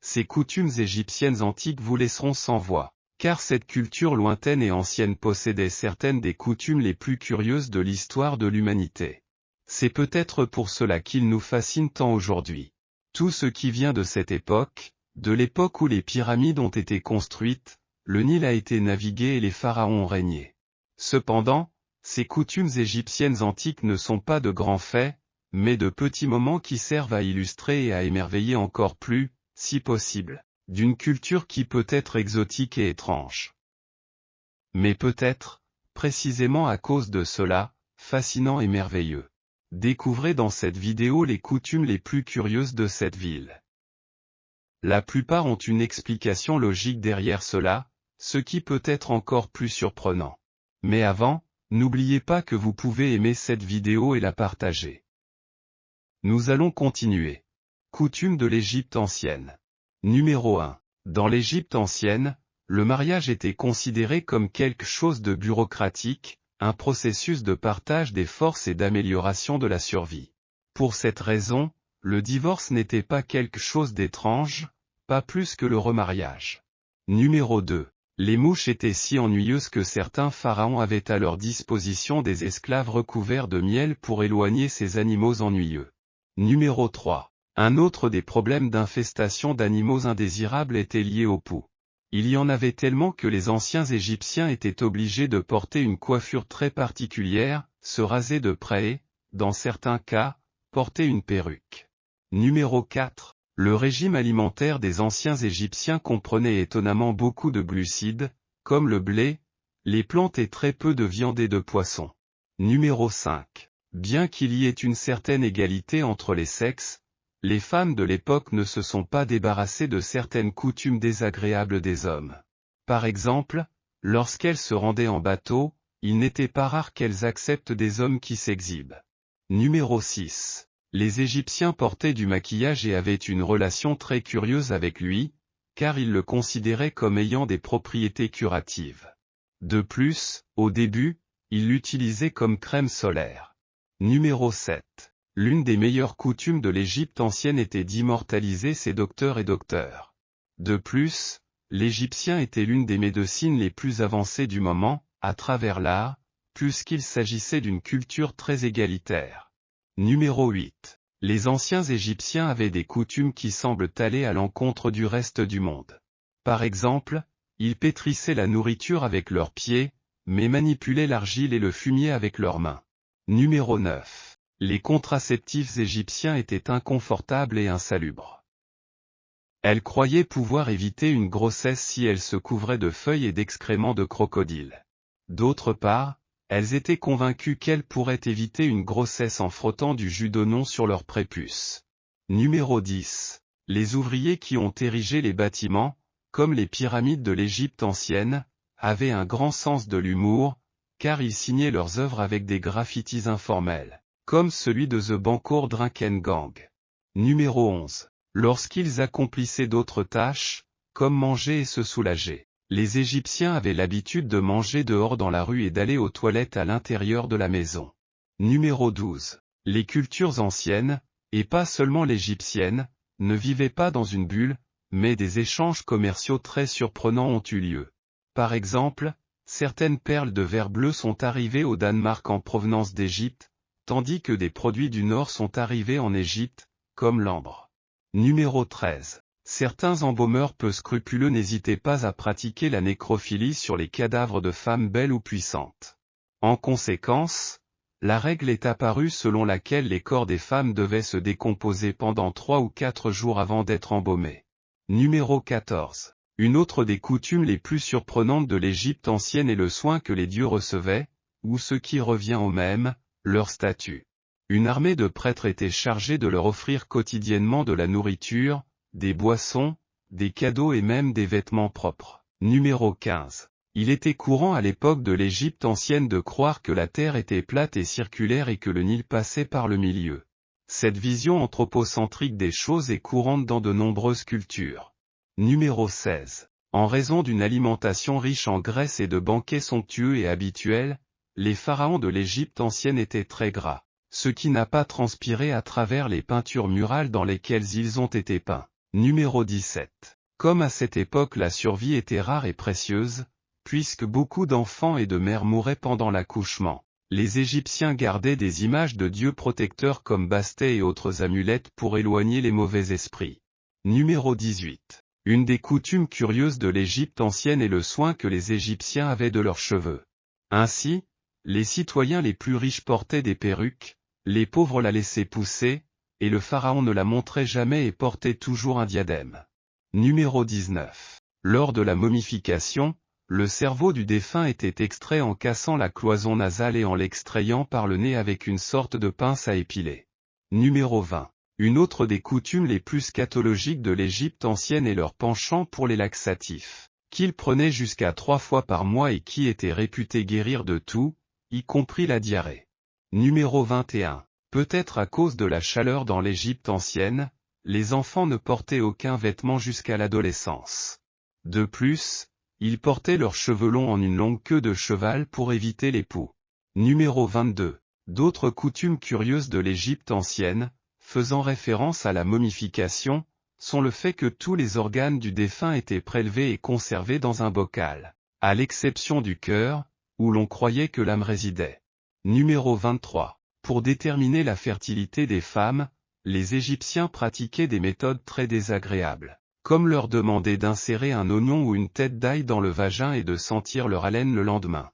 ces coutumes égyptiennes antiques vous laisseront sans voix, car cette culture lointaine et ancienne possédait certaines des coutumes les plus curieuses de l'histoire de l'humanité. C'est peut-être pour cela qu'ils nous fascinent tant aujourd'hui. Tout ce qui vient de cette époque, de l'époque où les pyramides ont été construites, le Nil a été navigué et les pharaons ont régné. Cependant, ces coutumes égyptiennes antiques ne sont pas de grands faits, mais de petits moments qui servent à illustrer et à émerveiller encore plus, si possible, d'une culture qui peut être exotique et étrange. Mais peut-être, précisément à cause de cela, fascinant et merveilleux. Découvrez dans cette vidéo les coutumes les plus curieuses de cette ville. La plupart ont une explication logique derrière cela, ce qui peut être encore plus surprenant. Mais avant, n'oubliez pas que vous pouvez aimer cette vidéo et la partager. Nous allons continuer. Coutumes de l'Égypte ancienne. Numéro 1. Dans l'Égypte ancienne, le mariage était considéré comme quelque chose de bureaucratique, un processus de partage des forces et d'amélioration de la survie. Pour cette raison, le divorce n'était pas quelque chose d'étrange, pas plus que le remariage. Numéro 2. Les mouches étaient si ennuyeuses que certains pharaons avaient à leur disposition des esclaves recouverts de miel pour éloigner ces animaux ennuyeux. Numéro 3. Un autre des problèmes d'infestation d'animaux indésirables était lié au pouls. Il y en avait tellement que les anciens Égyptiens étaient obligés de porter une coiffure très particulière, se raser de près et, dans certains cas, porter une perruque. Numéro 4. Le régime alimentaire des anciens Égyptiens comprenait étonnamment beaucoup de glucides, comme le blé, les plantes et très peu de viande et de poisson. Numéro 5. Bien qu'il y ait une certaine égalité entre les sexes, les femmes de l'époque ne se sont pas débarrassées de certaines coutumes désagréables des hommes. Par exemple, lorsqu'elles se rendaient en bateau, il n'était pas rare qu'elles acceptent des hommes qui s'exhibent. Numéro 6. Les Égyptiens portaient du maquillage et avaient une relation très curieuse avec lui, car ils le considéraient comme ayant des propriétés curatives. De plus, au début, ils l'utilisaient comme crème solaire. Numéro 7. L'une des meilleures coutumes de l'Égypte ancienne était d'immortaliser ses docteurs et docteurs. De plus, l'Égyptien était l'une des médecines les plus avancées du moment, à travers l'art, puisqu'il s'agissait d'une culture très égalitaire. Numéro 8. Les anciens Égyptiens avaient des coutumes qui semblent aller à l'encontre du reste du monde. Par exemple, ils pétrissaient la nourriture avec leurs pieds, mais manipulaient l'argile et le fumier avec leurs mains. Numéro 9. Les contraceptifs égyptiens étaient inconfortables et insalubres. Elles croyaient pouvoir éviter une grossesse si elles se couvraient de feuilles et d'excréments de crocodile. D'autre part, elles étaient convaincues qu'elles pourraient éviter une grossesse en frottant du jus d'oignon sur leur prépuce. Numéro 10. Les ouvriers qui ont érigé les bâtiments, comme les pyramides de l'Égypte ancienne, avaient un grand sens de l'humour, car ils signaient leurs œuvres avec des graffitis informels, comme celui de The Bangkok Drunken Gang. Numéro 11. Lorsqu'ils accomplissaient d'autres tâches, comme manger et se soulager, les Égyptiens avaient l'habitude de manger dehors dans la rue et d'aller aux toilettes à l'intérieur de la maison. Numéro 12. Les cultures anciennes, et pas seulement l'égyptienne, ne vivaient pas dans une bulle, mais des échanges commerciaux très surprenants ont eu lieu. Par exemple, certaines perles de verre bleu sont arrivées au Danemark en provenance d'Égypte, tandis que des produits du Nord sont arrivés en Égypte, comme l'ambre. Numéro 13. Certains embaumeurs peu scrupuleux n'hésitaient pas à pratiquer la nécrophilie sur les cadavres de femmes belles ou puissantes. En conséquence, la règle est apparue selon laquelle les corps des femmes devaient se décomposer pendant 3 ou 4 jours avant d'être embaumés. Numéro 14. Une autre des coutumes les plus surprenantes de l'Égypte ancienne est le soin que les dieux recevaient, ou ce qui revient au même, leur statut. Une armée de prêtres était chargée de leur offrir quotidiennement de la nourriture, des boissons, des cadeaux et même des vêtements propres. Numéro 15. Il était courant à l'époque de l'Égypte ancienne de croire que la terre était plate et circulaire et que le Nil passait par le milieu. Cette vision anthropocentrique des choses est courante dans de nombreuses cultures. Numéro 16. En raison d'une alimentation riche en graisse et de banquets somptueux et habituels, les pharaons de l'Égypte ancienne étaient très gras, ce qui n'a pas transpiré à travers les peintures murales dans lesquelles ils ont été peints. Numéro 17. Comme à cette époque la survie était rare et précieuse, puisque beaucoup d'enfants et de mères mouraient pendant l'accouchement, les Égyptiens gardaient des images de dieux protecteurs comme Bastet et autres amulettes pour éloigner les mauvais esprits. Numéro 18. Une des coutumes curieuses de l'Égypte ancienne est le soin que les Égyptiens avaient de leurs cheveux. Ainsi, les citoyens les plus riches portaient des perruques, les pauvres la laissaient pousser, et le pharaon ne la montrait jamais et portait toujours un diadème. Numéro 19. Lors de la momification, le cerveau du défunt était extrait en cassant la cloison nasale et en l'extrayant par le nez avec une sorte de pince à épiler. Numéro 20. Une autre des coutumes les plus scatologiques de l'Égypte ancienne est leur penchant pour les laxatifs, qu'ils prenaient jusqu'à 3 fois par mois et qui étaient réputés guérir de tout, y compris la diarrhée. Numéro 21. Peut-être à cause de la chaleur dans l'Égypte ancienne, les enfants ne portaient aucun vêtement jusqu'à l'adolescence. De plus, ils portaient leurs cheveux longs en une longue queue de cheval pour éviter les poux. Numéro 22. D'autres coutumes curieuses de l'Égypte ancienne, faisant référence à la momification, sont le fait que tous les organes du défunt étaient prélevés et conservés dans un bocal, à l'exception du cœur, où l'on croyait que l'âme résidait. Numéro 23. Pour déterminer la fertilité des femmes, les Égyptiens pratiquaient des méthodes très désagréables, comme leur demander d'insérer un oignon ou une tête d'ail dans le vagin et de sentir leur haleine le lendemain.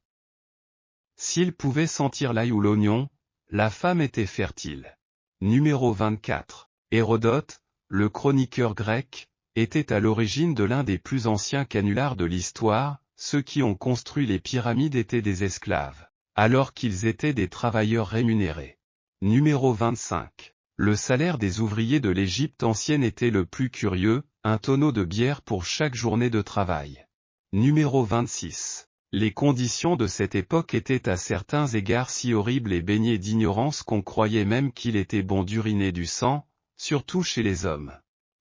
S'ils pouvaient sentir l'ail ou l'oignon, la femme était fertile. Numéro 24. Hérodote, le chroniqueur grec, était à l'origine de l'un des plus anciens canulars de l'histoire. Ceux qui ont construit les pyramides étaient des esclaves, alors qu'ils étaient des travailleurs rémunérés. Numéro 25. Le salaire des ouvriers de l'Égypte ancienne était le plus curieux, un tonneau de bière pour chaque journée de travail. Numéro 26. Les conditions de cette époque étaient à certains égards si horribles et baignées d'ignorance qu'on croyait même qu'il était bon d'uriner du sang, surtout chez les hommes.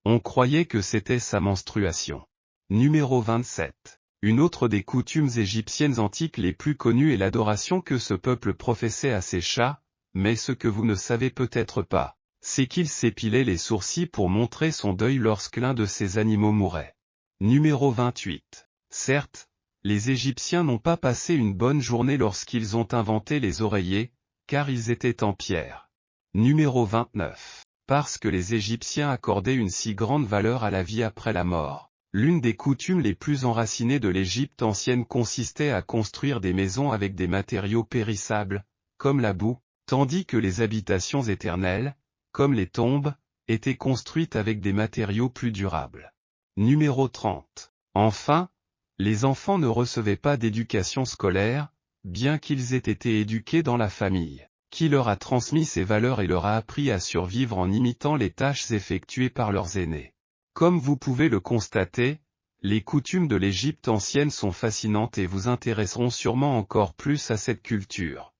On croyait que c'était sa menstruation. Numéro 27. Une autre des coutumes égyptiennes antiques les plus connues est l'adoration que ce peuple professait à ses chats, mais ce que vous ne savez peut-être pas, c'est qu'il s'épilait les sourcils pour montrer son deuil lorsque l'un de ces animaux mourait. Numéro 28. Certes, les Égyptiens n'ont pas passé une bonne journée lorsqu'ils ont inventé les oreillers, car ils étaient en pierre. Numéro 29. Parce que les Égyptiens accordaient une si grande valeur à la vie après la mort. L'une des coutumes les plus enracinées de l'Égypte ancienne consistait à construire des maisons avec des matériaux périssables, comme la boue, tandis que les habitations éternelles, comme les tombes, étaient construites avec des matériaux plus durables. Numéro 30. Enfin, les enfants ne recevaient pas d'éducation scolaire, bien qu'ils aient été éduqués dans la famille, qui leur a transmis ces valeurs et leur a appris à survivre en imitant les tâches effectuées par leurs aînés. Comme vous pouvez le constater, les coutumes de l'Égypte ancienne sont fascinantes et vous intéresseront sûrement encore plus à cette culture.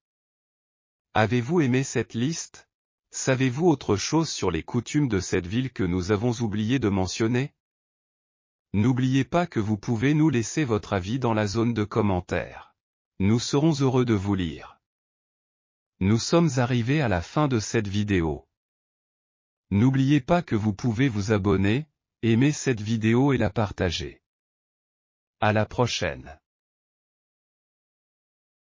Avez-vous aimé cette liste? Savez-vous autre chose sur les coutumes de cette ville que nous avons oublié de mentionner? N'oubliez pas que vous pouvez nous laisser votre avis dans la zone de commentaires. Nous serons heureux de vous lire. Nous sommes arrivés à la fin de cette vidéo. N'oubliez pas que vous pouvez vous abonner, aimer cette vidéo et la partager. À la prochaine.